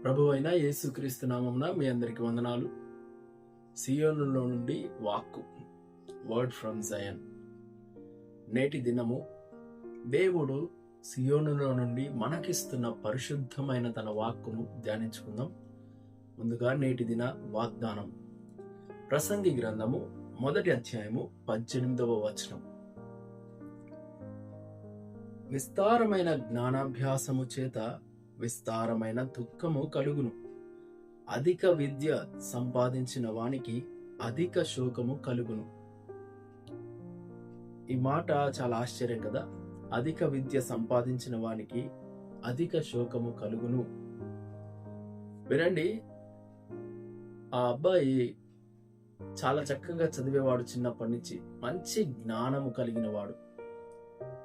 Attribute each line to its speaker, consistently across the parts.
Speaker 1: ప్రభువైన యేసుక్రీస్తు నామమున మీ అందరికి వందనాలు. సియోనులో నుండి వాక్కు, వర్డ్ ఫ్రమ్ జయన్. నేటి దినము దేవుడు సియోనులో నుండి మనకిస్తున్న పరిశుద్ధమైన తన వాక్కును ధ్యానించుకుందాం. ముందుగా నేటి దిన వాగ్దానం. ప్రసంగి గ్రంథము 1వ అధ్యాయము 18వ వచనం. విస్తారమైన జ్ఞానాభ్యాసము చేత విస్తారమైన దుఃఖము కలుగును. అధిక విద్య సంపాదించిన వానికి అధిక శోకము కలుగును. ఈ మాట చాలా ఆశ్చర్యం కదా. అధిక విద్య సంపాదించిన వానికి అధిక శోకము కలుగును. వినండి, ఆ అబ్బాయి చాలా చక్కగా చదివేవాడు. చిన్నప్పటి నుంచి మంచి జ్ఞానము కలిగిన వాడు.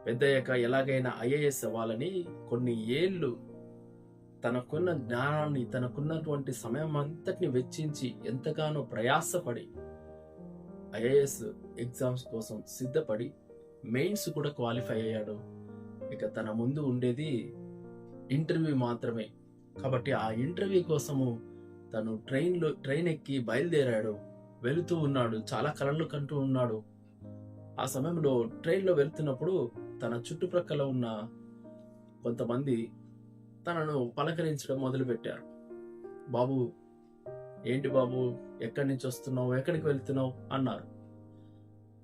Speaker 1: పెద్దయ్యాక ఎలాగైనా ఐఏఎస్ అవ్వాలని కొన్ని ఏళ్ళు తనకున్న జ్ఞానాన్ని, తనకున్నటువంటి సమయం అంతటిని వెచ్చించి ఎంతగానో ప్రయాసపడి ఐఏఎస్ ఎగ్జామ్స్ కోసం సిద్ధపడి మెయిన్స్ కూడా క్వాలిఫై అయ్యాడు. ఇక తన ముందు ఉండేది ఇంటర్వ్యూ మాత్రమే. కాబట్టి ఆ ఇంటర్వ్యూ కోసము తను ట్రైన్ ఎక్కి బయలుదేరాడు. వెళుతూ ఉన్నాడు, చాలా కలలు కంటూ ఉన్నాడు. ఆ సమయంలో ట్రైన్లో వెళ్తున్నప్పుడు తన చుట్టుప్రక్కల ఉన్న కొంతమంది తనను పలకరించడం మొదలుపెట్టారు. బాబు, ఏంటి బాబు, ఎక్కడి నుంచి వస్తున్నావు, ఎక్కడికి వెళ్తున్నావు అన్నారు.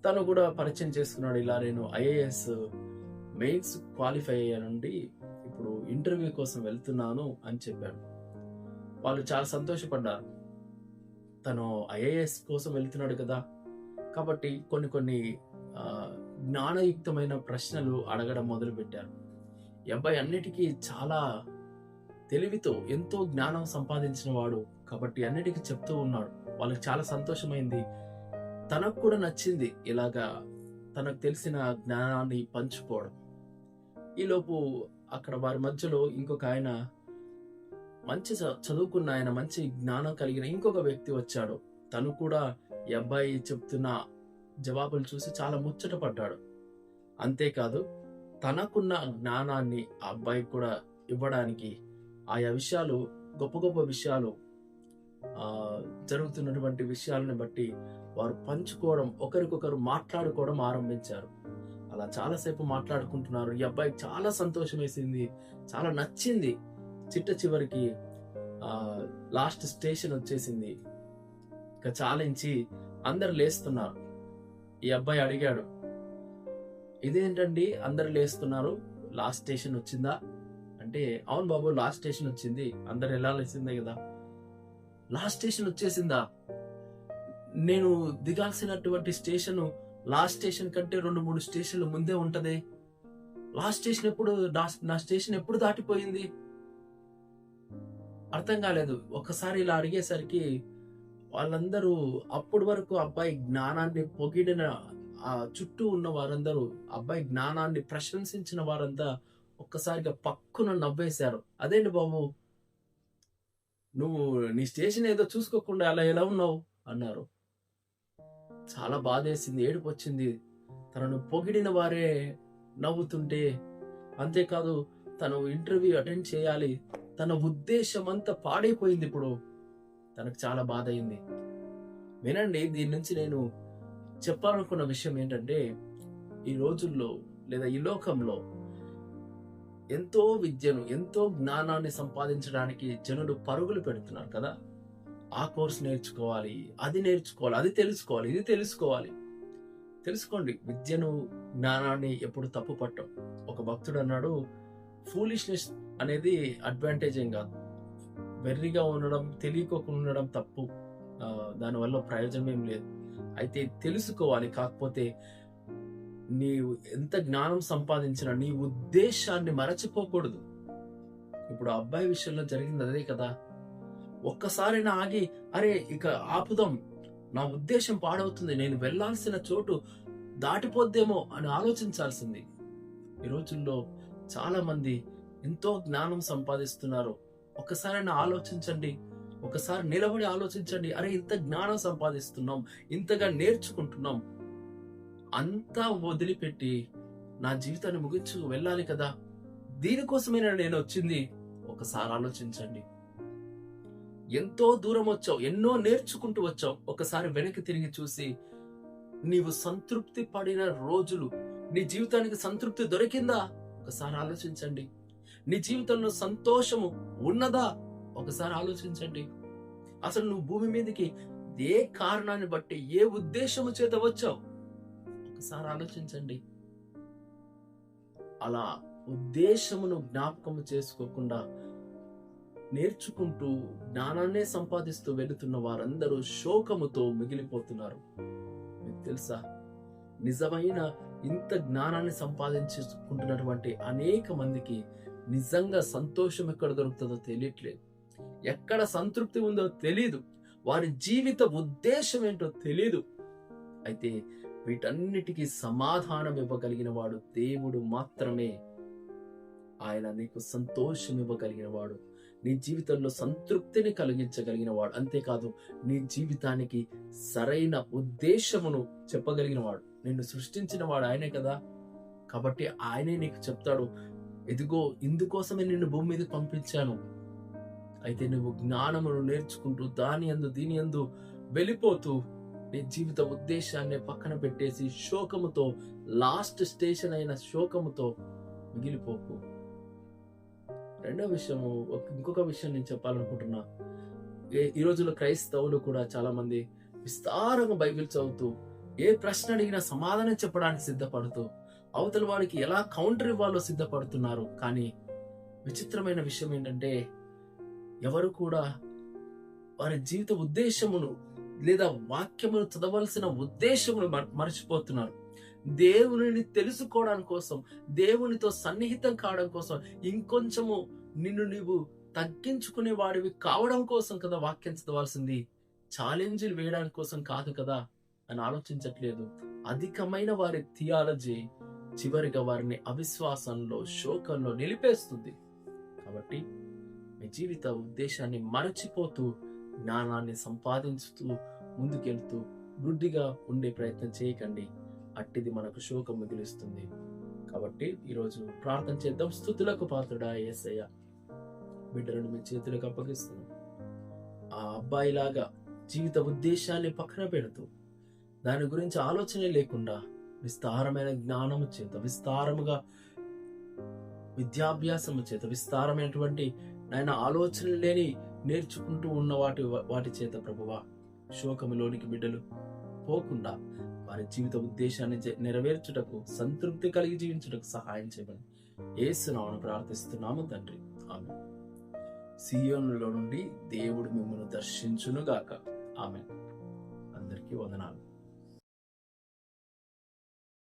Speaker 1: తను కూడా పరిచయం చేసుకున్నాడు. ఇలా నేను ఐఏఎస్ మెయిన్స్ క్వాలిఫై అయ్యానండి, ఇప్పుడు ఇంటర్వ్యూ కోసం వెళ్తున్నాను అని చెప్పాడు. వాళ్ళు చాలా సంతోషపడ్డారు. తను ఐఏఎస్ కోసం వెళ్తున్నాడు కదా, కాబట్టి కొన్ని జ్ఞానయుక్తమైన ప్రశ్నలు అడగడం మొదలు పెట్టారు. ఈ అబ్బాయి అన్నిటికీ చాలా తెలివితో ఎంతో జ్ఞానం సంపాదించిన వాడు కాబట్టి అన్నిటికీ చెప్తూ ఉన్నాడు. వాళ్ళకి చాలా సంతోషమైంది. తనకు కూడా నచ్చింది ఇలాగా తనకు తెలిసిన జ్ఞానాన్ని పంచుకోవడం. ఈలోపు అక్కడ వారి మధ్యలో ఇంకొక ఆయన, మంచి చదువుకున్న ఆయన, మంచి జ్ఞానం కలిగిన ఇంకొక వ్యక్తి వచ్చాడు. తను కూడా ఈ అబ్బాయి చెప్తున్న జవాబులు చూసి చాలా ముచ్చట పడ్డాడు. అంతేకాదు, తనకున్న జ్ఞానాన్ని ఆ అబ్బాయికి కూడా ఇవ్వడానికి ఆయా విషయాలు, గొప్ప గొప్ప విషయాలు, జరుగుతున్నటువంటి విషయాలను బట్టి వారు పంచుకోవడం, ఒకరికొకరు మాట్లాడుకోవడం ఆరంభించారు. అలా చాలాసేపు మాట్లాడుకుంటున్నారు. ఈ అబ్బాయికి చాలా సంతోషం వేసింది, చాలా నచ్చింది. చిట్ట చివరికి లాస్ట్ స్టేషన్ వచ్చేసింది. ఇక చాలించి అందరు లేస్తున్నారు. ఈ అబ్బాయి అడిగాడు, ఇదేంటండి అందరు లేస్తున్నారు, లాస్ట్ స్టేషన్ వచ్చిందా అంటే, అవును బాబు, లాస్ట్ స్టేషన్ వచ్చింది, అందరు ఎలా లేచిందే కదా. లాస్ట్ స్టేషన్ వచ్చేసిందా? నేను దిగాల్సినటువంటి స్టేషన్ లాస్ట్ స్టేషన్ కంటే 2-3 స్టేషన్లు ముందే ఉంటది. లాస్ట్ స్టేషన్ ఎప్పుడు, నా స్టేషన్ ఎప్పుడు దాటిపోయింది? అర్థం కాలేదు. ఒకసారి ఇలా అడిగేసరికి వాళ్ళందరూ, అప్పటి వరకు అబ్బాయి జ్ఞానాన్ని పొగిడిన ఆ చుట్టూ ఉన్న వారందరూ, అబ్బాయి జ్ఞానాన్ని ప్రశంసించిన వారంతా ఒక్కసారిగా పక్కున నవ్వేశారు. అదేంటి బాబు, నువ్వు నీ స్టేషన్ ఏదో చూసుకోకుండా అలా ఎలా ఉన్నావు అన్నారు. చాలా బాధేసింది, ఏడుపు వచ్చింది. తనను పొగిడిన వారే నవ్వుతుంటే, అంతేకాదు తను ఇంటర్వ్యూ అటెండ్ చేయాలి, తన ఉద్దేశం అంతా పాడైపోయింది. ఇప్పుడు తనకు చాలా బాధ అయింది. వినండి, దీని నుంచి నేను చెప్పాలనుకున్న విషయం ఏంటంటే, ఈ రోజుల్లో లేదా ఈ లోకంలో ఎంతో విద్యను, ఎంతో జ్ఞానాన్ని సంపాదించడానికి జనులు పరుగులు పెడుతున్నారు కదా. ఆ కోర్స్ నేర్చుకోవాలి, అది నేర్చుకోవాలి, అది తెలుసుకోవాలి, ఇది తెలుసుకోవాలి. తెలుసుకోండి, విద్యను, జ్ఞానాన్ని ఎప్పుడు తప్పు పట్టం. ఒక భక్తుడు అన్నాడు, ఫూలిష్నెస్ అనేది అడ్వాంటేజ్ ఏం కాదు, వెర్రిగా ఉండడం, తెలియకోకుండా ఉండడం తప్పు, దానివల్ల ప్రయోజనం ఏం లేదు. అయితే తెలుసుకోవాలి. కాకపోతే నీవు ఎంత జ్ఞానం సంపాదించినా నీ ఉద్దేశాన్ని మరచిపోకూడదు. ఇప్పుడు ఆ అబ్బాయి విషయంలో జరిగింది అదే కదా. ఒక్కసారైనా ఆగి, అరే ఇక ఆపుదాం, నా ఉద్దేశం పాడవుతుంది, నేను వెళ్లాల్సిన చోటు దాటిపోద్దేమో అని ఆలోచించాల్సింది. ఈ రోజుల్లో చాలా మంది ఎంతో జ్ఞానం సంపాదిస్తున్నారు. ఒకసారైనా ఆలోచించండి, ఒకసారి నిలబడి ఆలోచించండి. అరే, ఇంత జ్ఞానం సంపాదిస్తున్నాం, ఇంతగా నేర్చుకుంటున్నాం, అంతా వదిలిపెట్టి నా జీవితాన్ని ముగించు వెళ్ళాలి కదా, దీనికోసమైనా నేను వచ్చింది. ఒకసారి ఆలోచించండి. ఎంతో దూరం వచ్చావు, ఎన్నో నేర్చుకుంటూ వచ్చావు. ఒకసారి వెనక్కి తిరిగి చూసి నీవు సంతృప్తి పడిన రోజులు, నీ జీవితానికి సంతృప్తి దొరికిందా ఒకసారి ఆలోచించండి. నీ జీవితంలో సంతోషము ఉన్నదా ఒకసారి ఆలోచించండి. అసలు నువ్వు భూమి మీదకి ఏ కారణాన్ని బట్టి, ఏ ఉద్దేశము చేత వచ్చావు ఒకసారి ఆలోచించండి. అలా ఉద్దేశమును జ్ఞాపకము చేసుకోకుండా నేర్చుకుంటూ జ్ఞానాన్నే సంపాదిస్తూ వెళుతున్న వారందరూ శోకముతో మిగిలిపోతున్నారు. మీకు తెలుసా, నిజమైన ఇంత జ్ఞానాన్ని సంపాదించుకుంటున్నటువంటి అనేక మందికి నిజంగా సంతోషం ఎక్కడ దొరుకుతుందో తెలియట్లేదు. ఎక్కడ సంతృప్తి ఉందో తెలీదు. వారి జీవిత ఉద్దేశం ఏంటో తెలీదు. అయితే వీటన్నిటికీ సమాధానం ఇవ్వగలిగిన వాడు దేవుడు మాత్రమే. ఆయన నీకు సంతోషం ఇవ్వగలిగిన వాడు, నీ జీవితంలో సంతృప్తిని కలిగించగలిగిన వాడు. అంతేకాదు, నీ జీవితానికి సరైన ఉద్దేశమును చెప్పగలిగిన వాడు. నిన్ను సృష్టించిన వాడు ఆయనే కదా. కాబట్టి ఆయనే నీకు చెప్తాడు, ఎదుగో ఇందుకోసమే నిన్ను భూమి మీద పంపించాను. అయితే నువ్వు జ్ఞానమును నేర్చుకుంటూ దాని యందు దీని యందు వెళ్ళిపోతూ నీ జీవిత ఉద్దేశాన్ని పక్కన పెట్టేసి శోకముతో, లాస్ట్ స్టేషన్ అయిన శోకముతో మిగిలిపోకు. రెండో విషయము, ఇంకొక విషయం నేను చెప్పాలనుకుంటున్నా. ఈ రోజుల్లో క్రైస్తవులు కూడా చాలా మంది విస్తారంగా బైబిల్ చదువుతూ ఏ ప్రశ్న అడిగినా సమాధానం చెప్పడానికి సిద్ధపడుతూ అవతల వాడికి ఎలా కౌంటర్ ఇవ్వాలో సిద్ధపడుతున్నారు. కానీ విచిత్రమైన విషయం ఏంటంటే, ఎవరు కూడా వారి జీవిత ఉద్దేశమును లేదా వాక్యమును చదవలసిన ఉద్దేశమును మర్చిపోతున్నారు. దేవునిని తెలుసుకోవడం కోసం, దేవునితో సన్నిహితం కావడం కోసం, ఇంకొంచెము నిన్ను నీవు తగ్గించుకునే వాడివి కావడం కోసం కదా వాక్యం చదవాల్సింది. ఛాలెంజ్లు వేయడానికి కోసం కాదు కదా అని ఆలోచించట్లేదు. అధికమైన వారి థియాలజీ చివరిగా వారిని అవిశ్వాసంలో, శోకంలో నిలిపేస్తుంది. కాబట్టి మీ జీవిత ఉద్దేశాన్ని మరచిపోతూ జ్ఞానాన్ని సంపాదించుతూ ముందుకెళ్తూ గుడ్డిగా ఉండే ప్రయత్నం చేయకండి. అట్టిది మనకు శోకం మిగులుస్తుంది. కాబట్టి ఈరోజు ప్రార్థన చేద్దాం. స్తుతులకు పాత్రుడా యేసయ్య, బిడ్డలను మీ చేతులకు అప్పగిస్తున్నాం. ఆ అబ్బాయిలాగా జీవిత ఉద్దేశాన్ని పక్కన పెడుతూ దాని గురించి ఆలోచన లేకుండా విస్తారమైన జ్ఞానము చేత, విస్తారముగా విద్యాభ్యాసము చేత, విస్తారమైనటువంటి నాయన ఆలోచన లేని నేర్చుకుంటూ ఉన్న వాటి చేత ప్రభువా శోకములోనికి బిడ్డలు పోకుండా వారి జీవిత ఉద్దేశాన్ని నెరవేర్చుటకు, సంతృప్తి కలిగి జీవించుటకు సహాయం చేయమని యేసు నామమున ప్రార్థిస్తున్నాము తండ్రి. ఆమేన్. సియోనులో నుండి దేవుడు మిమ్మల్ని దర్శించును గాక. ఆమేన్. అందరికీ వందనాలు.